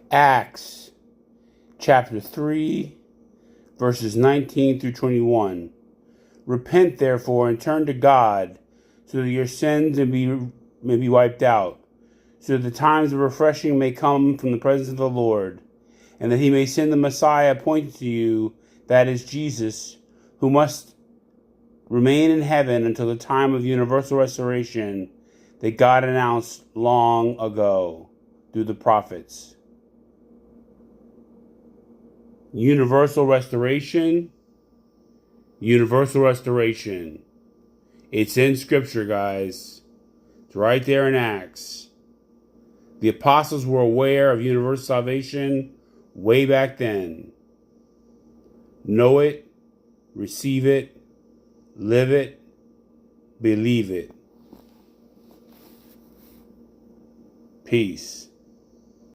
Acts chapter 3, verses 19 through 21. Repent, therefore, and turn to God, so that your sins may be wiped out, so that the times of refreshing may come from the presence of the Lord, and that he may send the Messiah appointed to you, that is Jesus, who must remain in heaven until the time of universal restoration that God announced long ago through the prophets. Universal restoration. Universal restoration. It's in Scripture, guys. It's right there in Acts. The apostles were aware of universal salvation way back then. Know it, receive it, live it, believe it. Peace.